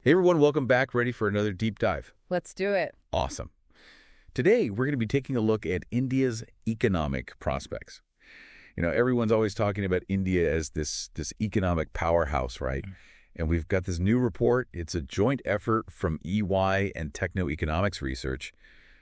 Hey everyone, welcome back. Ready for another deep dive? Let's do it. Awesome. Today, we're going to be taking a look at India's economic prospects. Everyone's always talking about India as this economic powerhouse, right? And we've got this new report. It's a joint effort from EY and Techno-Economics Research.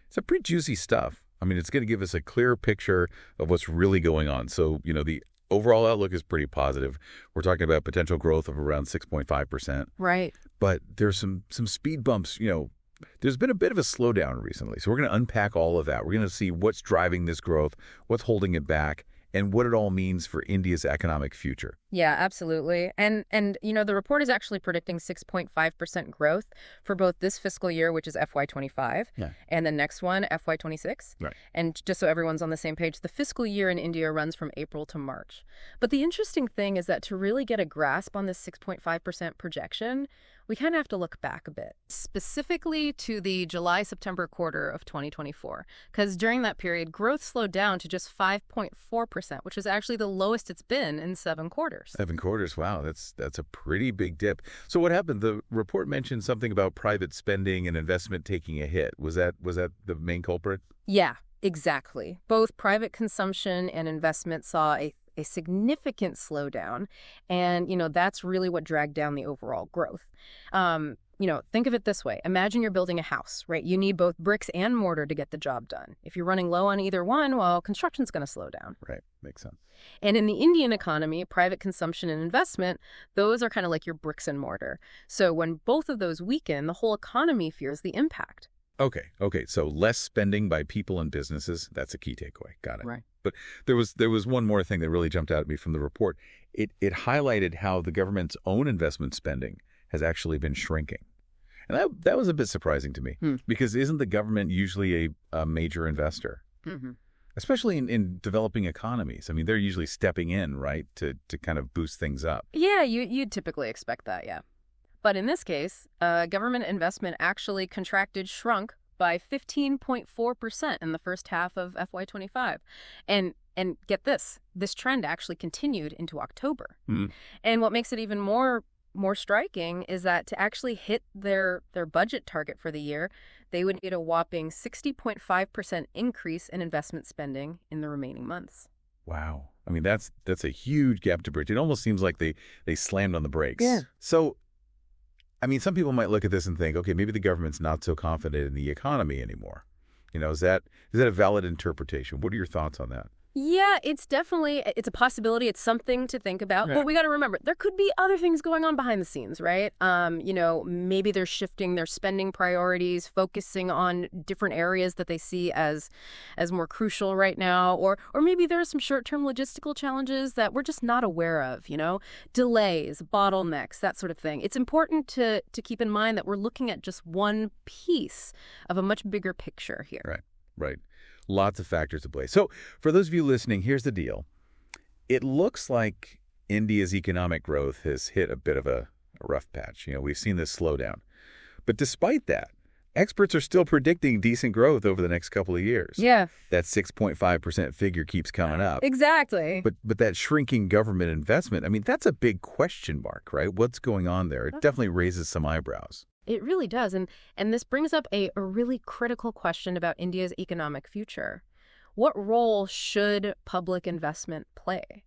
It's a pretty juicy stuff. I mean, it's going to give us a clear picture of what's really going on. So, the overall outlook is pretty positive. We're talking about potential growth of around 6.5%. Right. But there's some speed bumps. There's been a bit of a slowdown recently. So we're going to unpack all of that. We're going to see what's driving this growth, what's holding it back, and what it all means for India's economic future. Yeah, absolutely. And the report is actually predicting 6.5% growth for both this fiscal year, which is FY25, and the next one, FY26. Right. And just so everyone's on the same page, the fiscal year in India runs from April to March. But the interesting thing is that to really get a grasp on this 6.5% projection, we kind of have to look back a bit, specifically to the July-September quarter of 2024, because during that period, growth slowed down to just 5.4%, which is actually the lowest it's been in 7 quarters. 7 quarters, wow, that's a pretty big dip. So what happened? The report mentioned something about private spending and investment taking a hit. Was that the main culprit? Yeah, exactly. Both private consumption and investment saw a significant slowdown. And, that's really what dragged down the overall growth. Think of it this way. Imagine you're building a house, right? You need both bricks and mortar to get the job done. If you're running low on either one, well, construction's going to slow down. Right. Makes sense. And in the Indian economy, private consumption and investment, those are kind of like your bricks and mortar. So when both of those weaken, the whole economy feels the impact. Okay. So less spending by people and businesses. That's a key takeaway. Got it. Right. But there was one more thing that really jumped out at me from the report. It highlighted how the government's own investment spending has actually been shrinking. And that was a bit surprising to me because isn't the government usually a major investor? Mm-hmm. Especially in developing economies. I mean, they're usually stepping in, right, to kind of boost things up. Yeah, you'd typically expect that, yeah. But in this case, government investment actually shrunk by 15.4% in the first half of FY25. And get this trend actually continued into October. Mm. And what makes it even more striking is that to actually hit their budget target for the year, they would need a whopping 60.5% increase in investment spending in the remaining months. Wow. I mean, that's a huge gap to bridge. It almost seems like they slammed on the brakes. Yeah. So, I mean, some people might look at this and think, okay, maybe the government's not so confident in the economy anymore. Is that a valid interpretation? What are your thoughts on that? Yeah, it's a possibility. It's something to think about. Yeah. But we got to remember, there could be other things going on behind the scenes, right? Maybe they're shifting their spending priorities, focusing on different areas that they see as more crucial right now. Or maybe there are some short-term logistical challenges that we're just not aware of, delays, bottlenecks, that sort of thing. It's important to keep in mind that we're looking at just one piece of a much bigger picture here. Right. Lots of factors at play. So for those of you listening, here's the deal. It looks like India's economic growth has hit a bit of a rough patch. We've seen this slowdown. But despite that, experts are still predicting decent growth over the next couple of years. Yeah. That 6.5% figure keeps coming up. Exactly. But that shrinking government investment, I mean, that's a big question mark, right? What's going on there? It definitely raises some eyebrows. It really does. And this brings up a really critical question about India's economic future. What role should public investment play?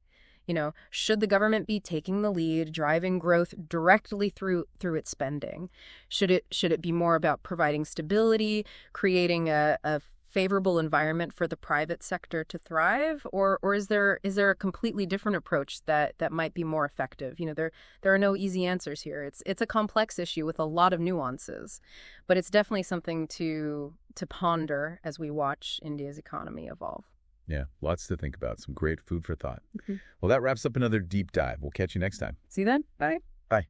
Should the government be taking the lead, driving growth directly through its spending? Should it be more about providing stability, creating a favorable environment for the private sector to thrive, or is there a completely different approach that might be more effective? There are no easy answers here. It's a complex issue with a lot of nuances, but it's definitely something to ponder as we watch India's economy evolve. Yeah, lots to think about. Some great food for thought. Mm-hmm. Well, that wraps up another deep dive. We'll catch you next time. See you then. Bye. Bye.